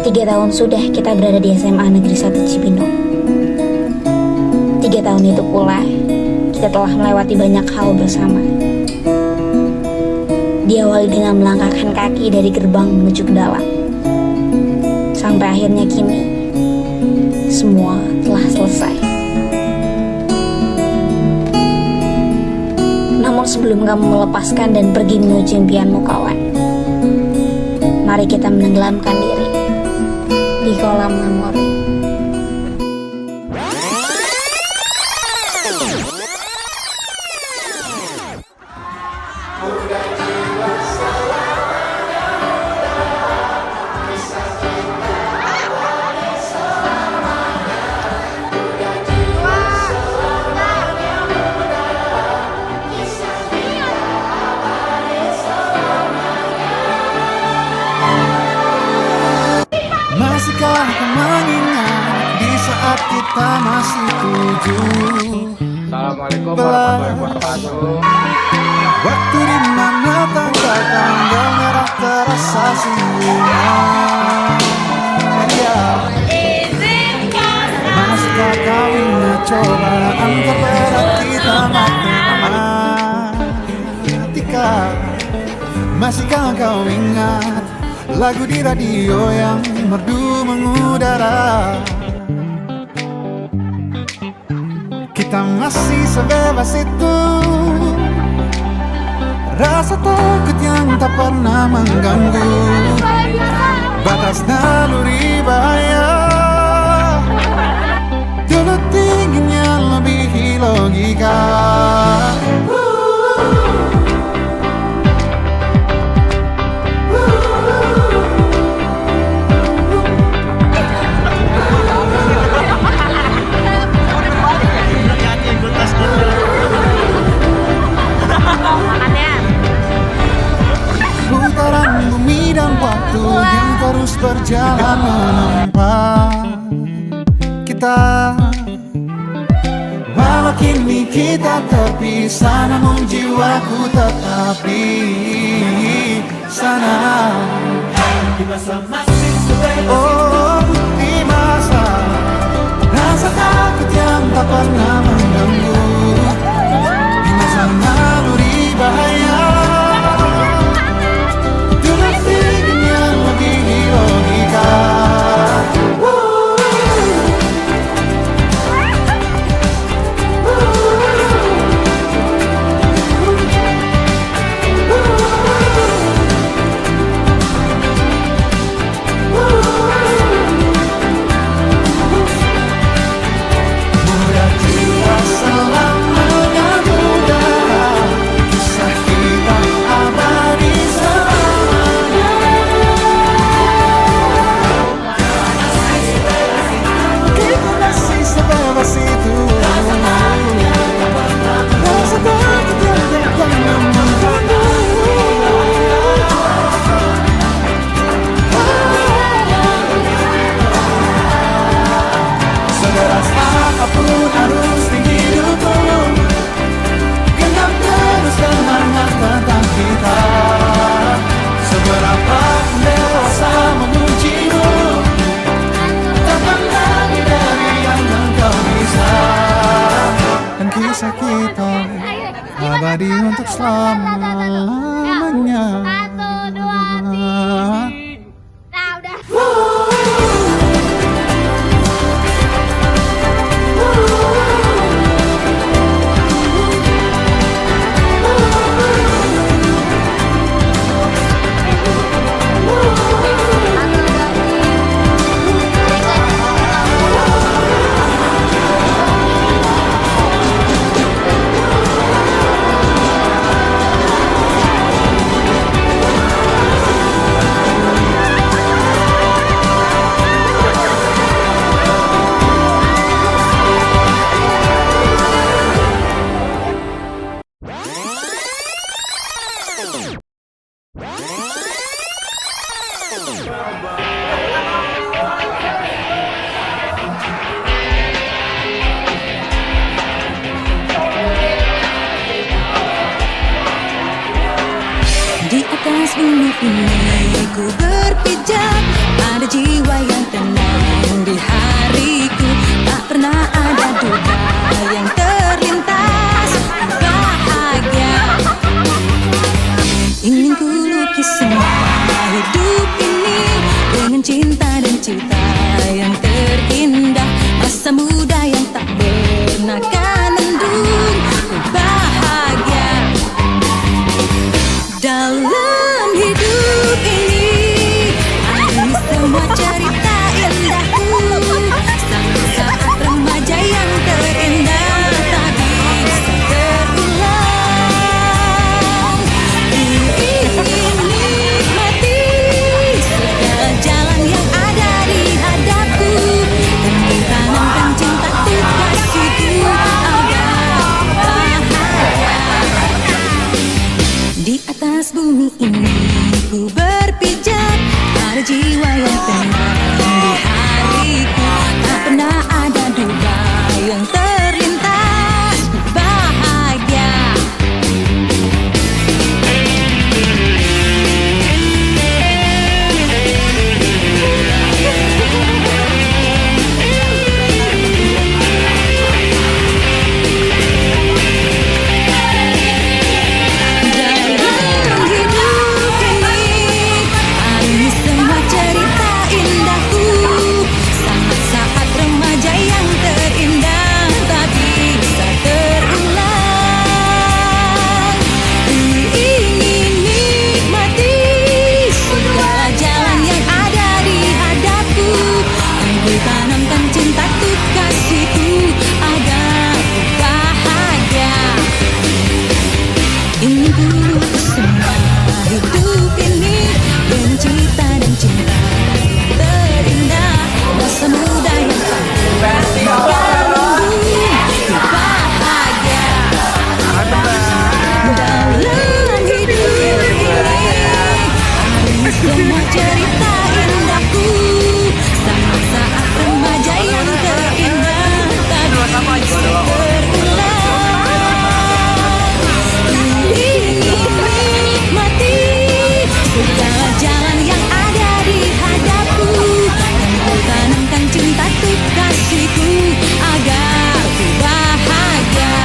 3 tahun sudah kita berada di SMA Negeri 1 Cibinong. 3 tahun itu pula, kita telah melewati banyak hal bersama. Diawali dengan melangkahkan kaki dari gerbang menuju ke dalam. Sampai akhirnya kini, semua telah selesai. Namun sebelum kamu melepaskan dan pergi menuju impianmu kawan, mari kita menenggelamkan diri di kolam memori. Masihkah kau mengingat di saat kita masih 7? Assalamualaikum warahmatullahi wabarakatuh. Waktu di mana tanggal merah terasa siang. Masihkah kau ingat cobaan terberat kita matematika? Masihkah kau ingat lagu di radio yang merdu mengudara? Kita masih sebebas itu, rasa takut yang tak pernah mengganggu batas naluri bahaya. Dulu tingginya lebih logika. Putaran bumi dan waktu yang terus berjalan menempa kita. Walau kini kita terpisah, namun jiwaku tetap di sana. Oh, di masa rasa takut yang tak pernah mengganggu, di masa naluri bahaya. Abadi untuk selamanya. Di atas bumi ini ku berpijak. ada jiwa yang tenang di hariku. Tak pernah ada duka yang terlintas. Bahagia ingin ku lukis semua hidup ini dengan cinta dan cita yang terindah. Masa muda yang tak pernah kan mendung. Ku bahagia dalam hidup ini. Ada semua cerita indahku, sampai saat remaja yang terindah tak bisa terulang. Ingin nikmati segala jalan yang ada di hadapku, dan ditanamkan cinta tuh kasihku agar bahagia. Di atas bumi ini ku berpijak, ada jiwa yang tenang di hariku. Tak pernah ada duka yang terlintas. Ku bahagia dalam hidup ini. Ada semua cerita indahku, sampai saat remaja yang terindah tak bisa terulang. Ingin nikmati segala jalan yang ada di hadapku, dan ku tanamkan cinta tuh kasihku agar ku bahagia. Ingin ku lukis semua hidup ini dengan cita dan cinta yang terindah. Masa muda yang tak pernah mendung. Ku bahagia dalam hidup ini. Ada semua cerita indahku, sama saat remaja yang terindah tak bisa terulang. Ingin nikmati segala jalan yang ada di hadapku, dan ku tanamkan cinta tuh kasihku agar ku bahagia.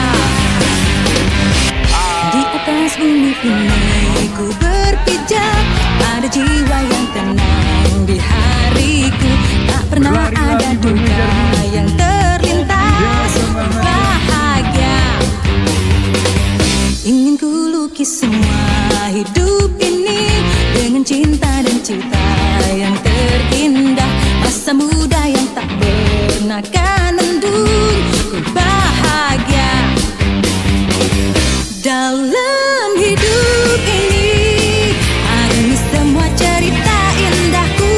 Di atas bumi ini ku berpijak, ada jiwa yang tenang di hariku. Tak pernah ada duka yang terlintas. Bahagia ingin ku lukis semua hidup ini dengan cinta dan cita yang terindah. Masa muda yang tak pernah kan mendung. Ku bahagia dalam hidup ini. Ada semua cerita indahku,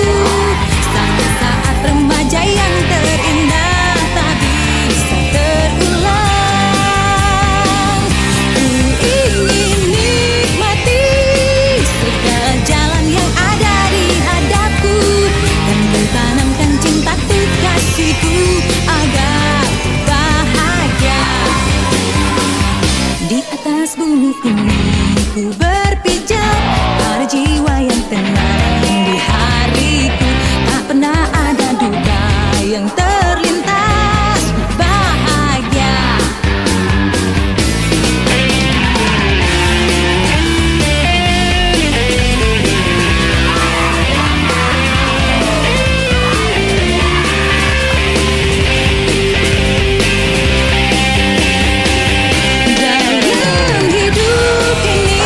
sampai saat remaja yang terindah tak bisa terulang. Ingin nikmati segala jalan yang ada di hadapku, dan ku tanamkan cinta tuh kasihku agar bahagia. Di atas bumi ini ku berpijak, ada jiwa yang tenang di hariku. Tak pernah ada duka yang terlintas. Ku bahagia dalam hidup ini.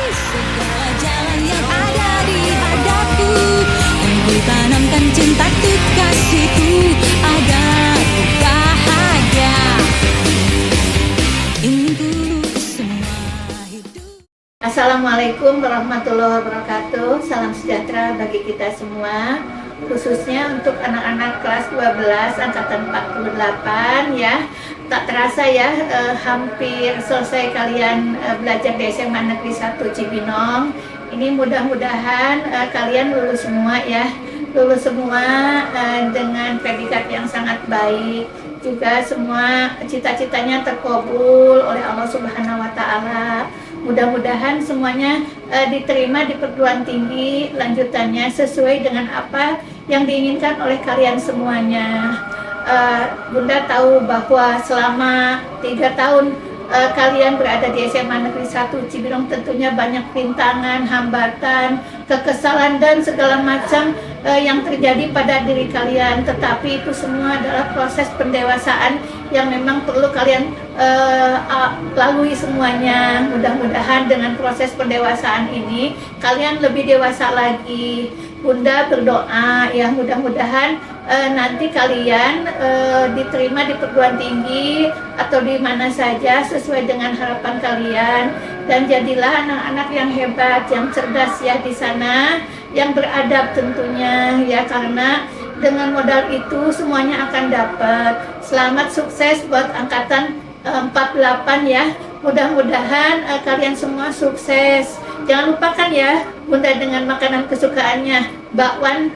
Segala jalan yang ada di hadapku, dan ku tanamkan cinta tuh kasihku agar ku bahagia. Ingin ku lukis semua hidup. Assalamualaikum warahmatullahi wabarakatuh. Salam sejahtera bagi kita semua, khususnya untuk anak-anak kelas 12 angkatan 48 ya. Tak terasa ya, hampir selesai kalian belajar di SMA Negeri 1 Cibinong. Ini mudah-mudahan kalian lulus semua ya. lulus semua dengan predikat yang sangat baik. Juga semua cita-citanya terkabul oleh Allah Subhanahu wa Ta'ala. Mudah-mudahan semuanya diterima di perguruan tinggi lanjutannya sesuai dengan apa yang diinginkan oleh kalian semuanya. Bunda tahu bahwa selama 3 tahun kalian berada di SMA Negeri 1 Cibinong tentunya banyak rintangan, hambatan, kekesalan dan segala macam yang terjadi pada diri kalian. Tetapi itu semua adalah proses pendewasaan yang memang perlu kalian lalui semuanya. Mudah-mudahan dengan proses pendewasaan ini kalian lebih dewasa lagi. Bunda berdoa ya mudah-mudahan nanti kalian diterima di perguruan tinggi atau di mana saja sesuai dengan harapan kalian, dan jadilah anak-anak yang hebat, yang cerdas ya di sana, yang beradab tentunya ya, karena dengan modal itu semuanya akan dapat. Selamat sukses buat angkatan 48 ya. Mudah-mudahan kalian semua sukses. Jangan lupakan ya Bunda dengan makanan kesukaannya, bakwan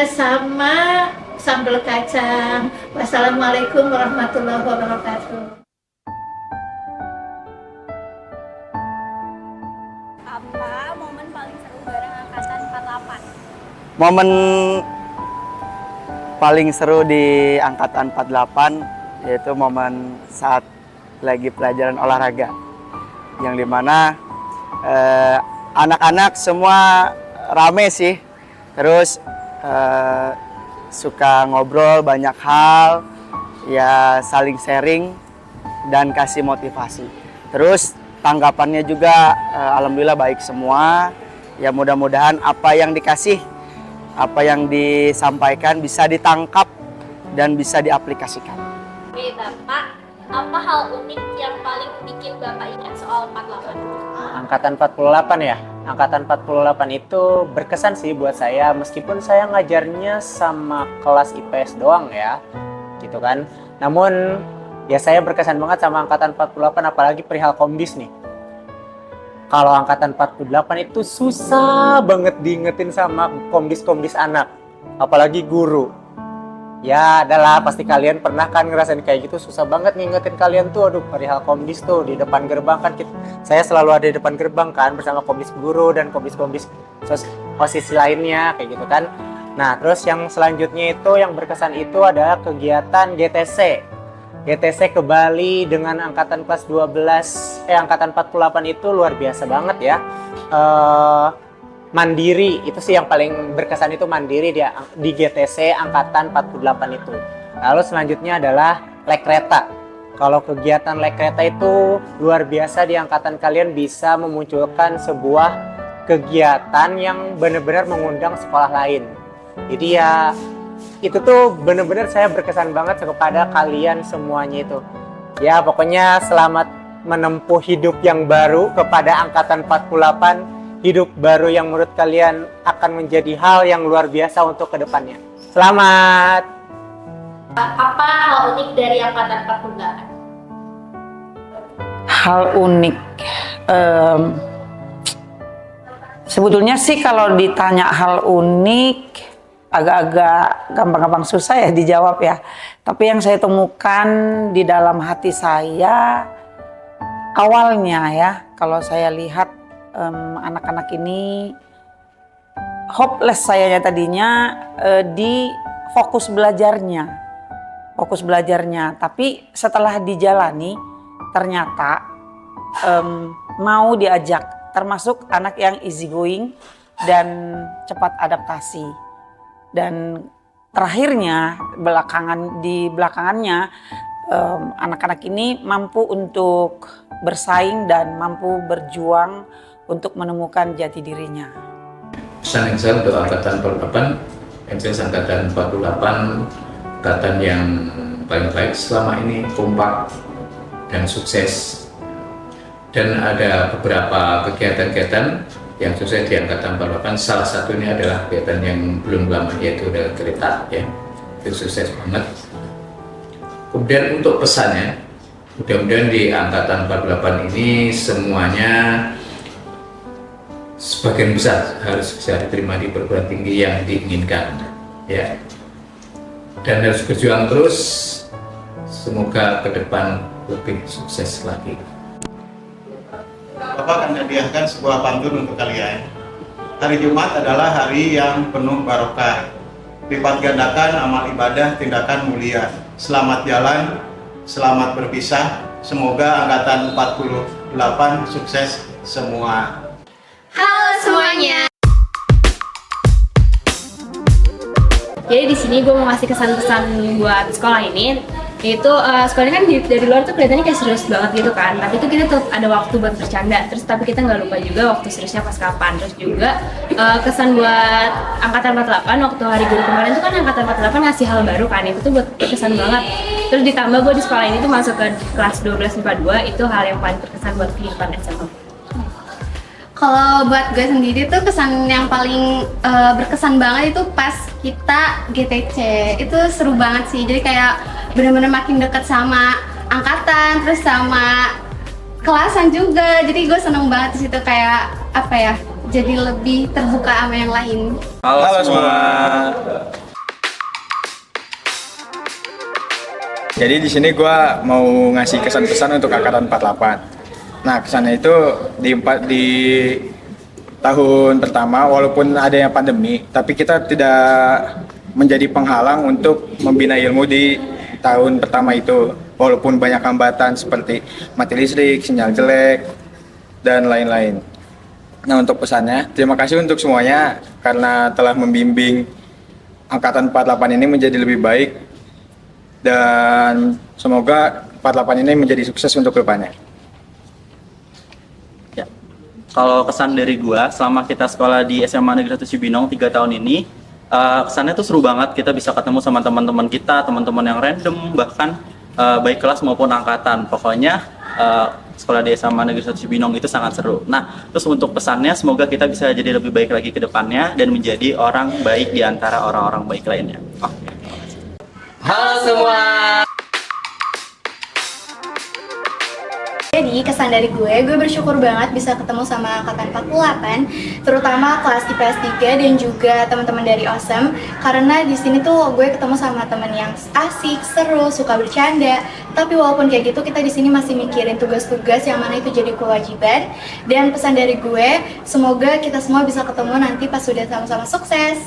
sama sambal kacang. Wassalamualaikum warahmatullahi wabarakatuh. Apa momen paling seru bareng angkatan 48? Momen paling seru di angkatan 48 yaitu momen saat lagi pelajaran olahraga, yang dimana anak-anak semua rame sih, terus suka ngobrol banyak hal, ya saling sharing dan kasih motivasi. Terus tanggapannya juga alhamdulillah baik semua. Ya mudah-mudahan apa yang dikasih, apa yang disampaikan bisa ditangkap dan bisa diaplikasikan. Oke Bapak, apa hal unik yang paling bikin Bapak ingat soal 48? Angkatan 48 ya. Angkatan 48 itu berkesan sih buat saya, meskipun saya ngajarnya sama kelas IPS doang ya, gitu kan. Namun ya saya berkesan banget sama angkatan 48, apalagi perihal komdis nih. Kalau angkatan 48 itu susah banget diingetin sama komdis-komdis anak, apalagi guru. Ya adalah pasti kalian pernah kan ngerasain kayak gitu, susah banget ngingetin kalian tuh, aduh perihal komdis tuh di depan gerbang kan saya selalu ada di depan gerbang kan bersama komdis guru dan komdis-komdis posisi lainnya kayak gitu kan. Nah terus yang selanjutnya itu yang berkesan itu adalah kegiatan GTC ke Bali dengan angkatan kelas 12 angkatan 48 itu luar biasa banget ya. Mandiri itu sih yang paling berkesan, itu mandiri di GTC angkatan 48 itu. Lalu selanjutnya adalah lek kereta. Kalau kegiatan lek kereta itu luar biasa, di angkatan kalian bisa memunculkan sebuah kegiatan yang benar-benar mengundang sekolah lain. Jadi ya itu tuh benar-benar saya berkesan banget kepada kalian semuanya itu. Ya pokoknya selamat menempuh hidup yang baru kepada angkatan 48. Hidup baru yang menurut kalian akan menjadi hal yang luar biasa untuk kedepannya. Selamat! Apa hal unik dari angkatan 48? Hal unik, sebetulnya sih kalau ditanya hal unik agak-agak gampang-gampang susah ya dijawab ya. Tapi yang saya temukan di dalam hati saya awalnya ya, kalau saya lihat anak-anak ini hopeless sayanya tadinya di fokus belajarnya, tapi setelah dijalani ternyata mau diajak, termasuk anak yang easy going dan cepat adaptasi. Dan terakhirnya belakangannya anak-anak ini mampu untuk bersaing dan mampu berjuang untuk menemukan jati dirinya. Pesan yang saya untuk angkatan 48, MCS angkatan 48, angkatan yang paling baik selama ini, kompak dan sukses. Dan ada beberapa kegiatan-kegiatan yang sukses di angkatan 48. Salah satunya adalah kegiatan yang belum lama, yaitu rel kereta ya. Itu sukses banget. Kemudian untuk pesannya, mudah-mudahan di angkatan 48 ini semuanya sebagian besar harus bisa diterima di perguruan tinggi yang diinginkan. ya, dan harus berjuang terus. Semoga ke depan lebih sukses lagi. Bapak akan hadiahkan sebuah pantun untuk kalian. Hari Jumat adalah hari yang penuh barokah. Lipat gandakan amal ibadah, tindakan mulia. Selamat jalan, selamat berpisah. Semoga angkatan 48 sukses semua. Halo semuanya. Jadi di sini gue mau ngasih kesan-pesan buat sekolah ini. Itu sekolah ini kan dari luar tuh kelihatannya kayak serius banget gitu kan, tapi itu kita tetap ada waktu buat bercanda. Terus tapi kita nggak lupa juga waktu seriusnya pas kapan. Terus juga kesan buat angkatan 48 waktu hari guru kemarin tuh kan angkatan 48 ngasih hal baru kan, itu tuh buat berkesan banget. Terus ditambah gue di sekolah ini tuh masuk ke kelas 12 IPA 2, itu hal yang paling berkesan buat kehidupan SMA. Kalau buat gue sendiri tuh kesan yang paling berkesan banget itu pas kita GTC. Itu seru banget sih, jadi kayak bener-bener makin deket sama angkatan, terus sama kelasan juga. Jadi gue seneng banget di situ, kayak apa ya, jadi lebih terbuka sama yang lain. Halo semua. Jadi di sini gue mau ngasih kesan-pesan untuk angkatan 48. Nah, kesannya itu di tahun pertama, walaupun adanya pandemi, tapi kita tidak menjadi penghalang untuk membina ilmu di tahun pertama itu. Walaupun banyak hambatan seperti mati listrik, sinyal jelek, dan lain-lain. Nah, untuk pesannya, terima kasih untuk semuanya karena telah membimbing angkatan 48 ini menjadi lebih baik. Dan semoga 48 ini menjadi sukses untuk kedepannya. Kalau kesan dari gua selama kita sekolah di SMA Negeri 1 Cibinong 3 tahun ini, kesannya tuh seru banget. Kita bisa ketemu sama teman-teman kita, teman-teman yang random, bahkan baik kelas maupun angkatan. Pokoknya sekolah di SMA Negeri 1 Cibinong itu sangat seru. Nah, terus untuk pesannya, semoga kita bisa jadi lebih baik lagi ke depannya dan menjadi orang baik di antara orang-orang baik lainnya. Oke. Halo semua. Jadi kesan dari gue bersyukur banget bisa ketemu sama angkatan 48, terutama kelas IPS 3 dan juga teman-teman dari Awesome. Karena di sini tuh gue ketemu sama teman yang asik, seru, suka bercanda. Tapi walaupun kayak gitu, kita di sini masih mikirin tugas-tugas yang mana itu jadi kewajiban. Dan pesan dari gue, semoga kita semua bisa ketemu nanti pas sudah sama-sama sukses.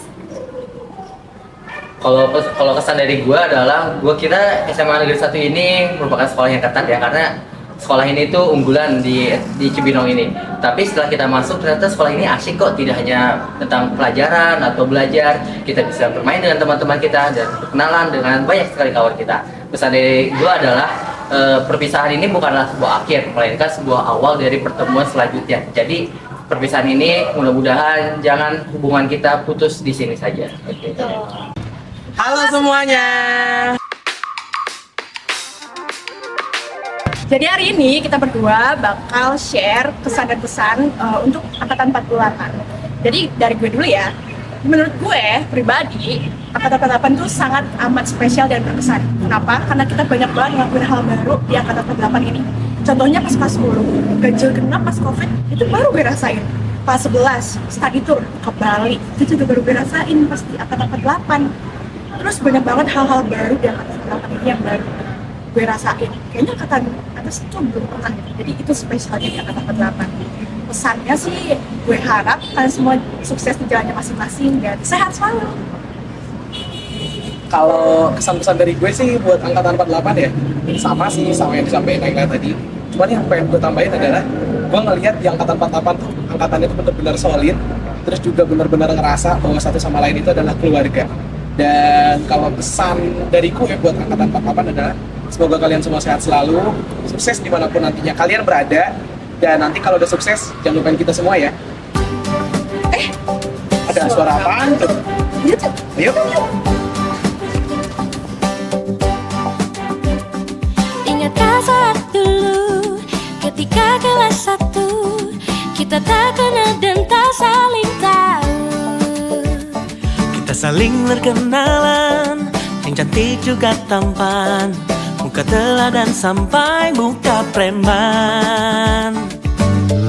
Kalau kesan dari gue adalah, gue kira SMA Negeri 1 ini merupakan sekolah yang ketat ya, karena sekolah ini tuh unggulan di Cibinong ini. Tapi setelah kita masuk, ternyata sekolah ini asik kok, tidak hanya tentang pelajaran atau belajar, kita bisa bermain dengan teman-teman kita dan berkenalan dengan banyak sekali kawan kita. Pesan dari gue adalah perpisahan ini bukanlah sebuah akhir, melainkan sebuah awal dari pertemuan selanjutnya. Jadi perpisahan ini mudah-mudahan jangan hubungan kita putus di sini saja. Oke. Halo semuanya. Jadi hari ini kita berdua bakal share kesan dan pesan untuk angkatan 48. Jadi dari gue dulu ya. Menurut gue pribadi, angkatan 48 itu sangat amat spesial dan berkesan. Kenapa? Karena kita banyak banget ngelakuin hal baru di angkatan 48 ini. Contohnya pas kelas 10, ganjil genap pas COVID, itu baru gue rasain. Pas 11, study tour ke Bali, itu juga baru gue rasain pas di angkatan 48. Terus banyak banget hal-hal baru di angkatan 48 ini yang baru gue rasain. Kayaknya angkatan atas itu belum pernah gitu. Jadi itu spesialnya di angkatan 48. Pesannya sih gue harap kalian semua sukses di jalannya masing-masing dan sehat selalu. Kalau kesan-pesan dari gue sih buat angkatan 48 ya, sama sih sama yang disampaikan Naila tadi. Cuman yang pengen gue tambahin adalah gue ngelihat di angkatan 48 tuh angkatannya itu benar-benar solid, terus juga benar-benar ngerasa bahwa satu sama lain itu adalah keluarga. Dan kalau pesan dari gue buat angkatan 48 adalah semoga kalian semua sehat selalu, sukses dimanapun nantinya kalian berada, dan nanti kalau udah sukses jangan lupain kita semua ya. Ada suara apaan tuh? Ayo. Ingatkah saat dulu ketika kelas 1 kita tak kenal dan tak saling tahu. Kita saling berkenalan, yang cantik juga tampan, muka teladan sampai muka preman.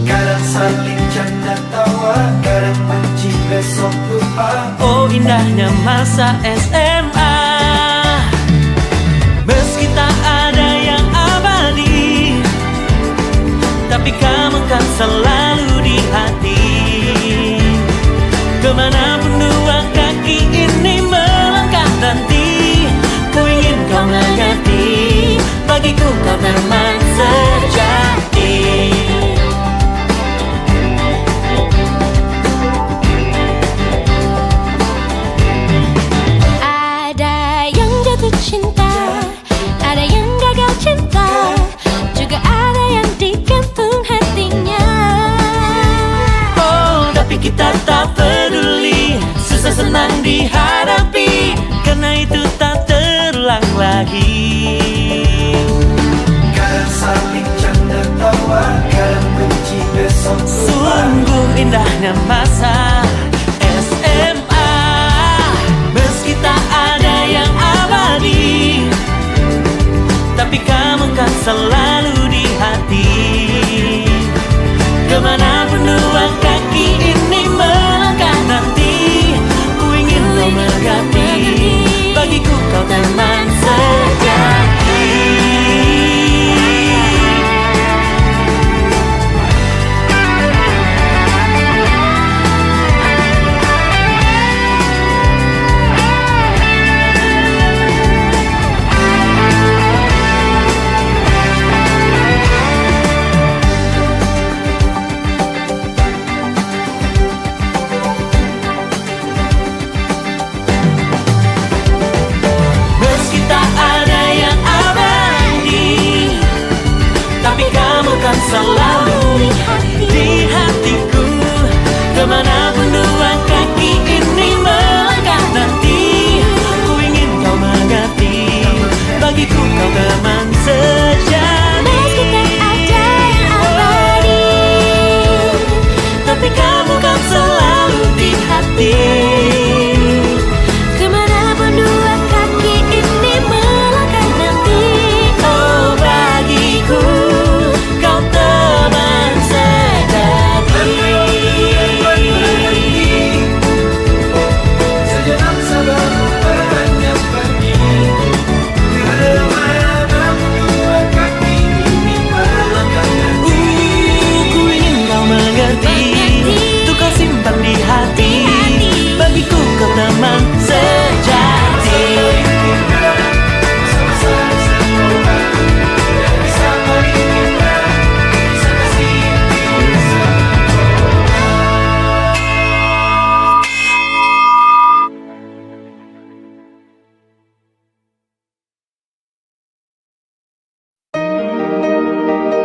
Kadang saling canda tawa, kadang benci besok lupa. Oh indahnya indahnya masa SMA. Meski tak ada yang abadi, tapi kamu kan selalu di hati. Kemanapun dua kaki ini melangkah nanti, ku ingin kau mengerti, bagiku kau teman sejati. Ada yang jatuh cinta, ada yang gagal cinta, juga ada yang digantung hatinya. Oh, tapi kita tak peduli, susah senang dihadapi, karena itu tak terulang lagi. Kadang saling canda tawa, kadang benci besok Sungguh indahnya masa SMA. Meski tak ada yang abadi, tapi kamu kan selalu di hati. Kemanapun dua kaki ini melangkah nanti, ku ingin kau mengerti, bagiku kau teman sejati. Meski tak ada yang abadi, tapi kamu kan selalu di hatiku. Kemanapun dua kaki ini melangkah nanti, ku ingin kau mengerti, bagiku kau teman sejati. Meski tak ada yang abadi, tapi kamu kan selalu di hati. kemanapun dua kaki ini melangkah nanti, Oh, bagiku kau teman sejati. Sejenak sabar hanya pergi, kemana dua kaki ini melangkah nanti. Ku ingin kau mengerti, untuk kau simpan di hati, bagiku kau teman sejati.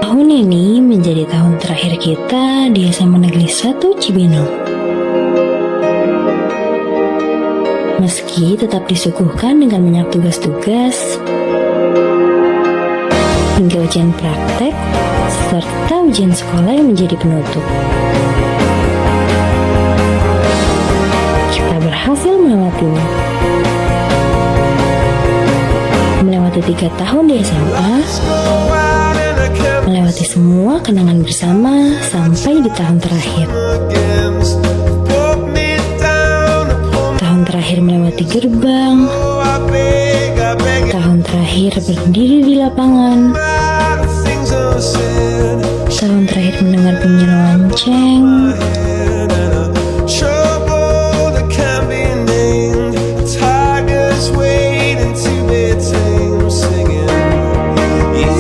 Tahun ini menjadi tahun terakhir kita di SMA Negeri 1 Cibinong. Meski tetap disuguhkan dengan banyak tugas-tugas, hingga ujian praktek, serta ujian sekolah yang menjadi penutup. Kita berhasil melewatinya. Melewati 3 tahun di SMA, melewati semua kenangan bersama sampai di tahun terakhir. Tahun terakhir melewati gerbang, tahun terakhir berdiri di lapangan, tahun terakhir mendengar bunyi lonceng,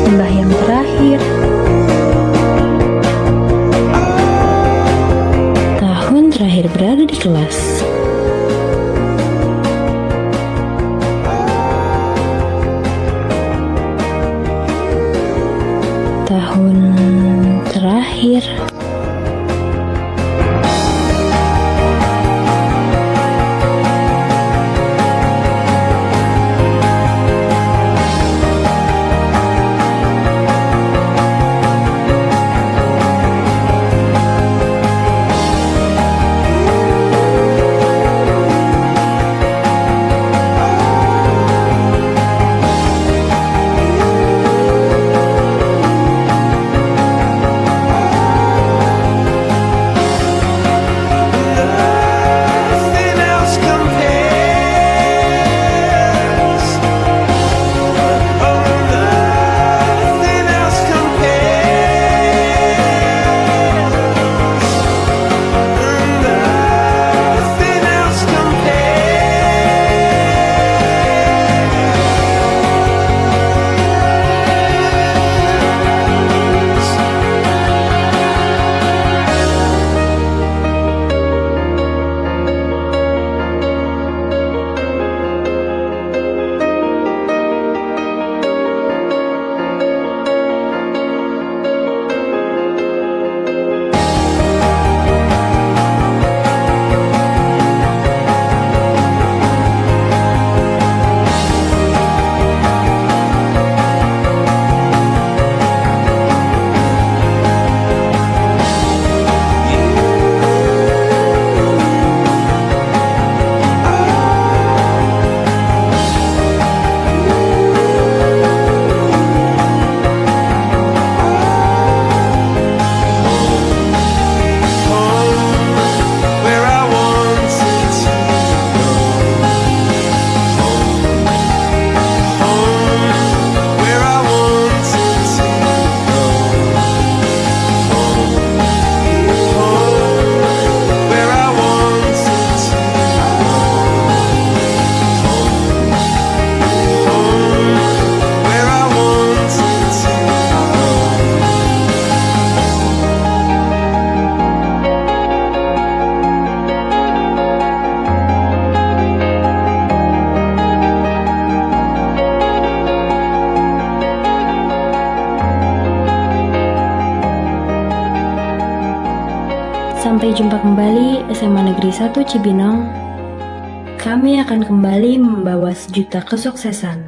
sembahyang terakhir, tahun terakhir berada di kelas. Tahun terakhir Sampai jumpa kembali SMA Negeri 1 Cibinong. Kami akan kembali membawa sejuta kesuksesan.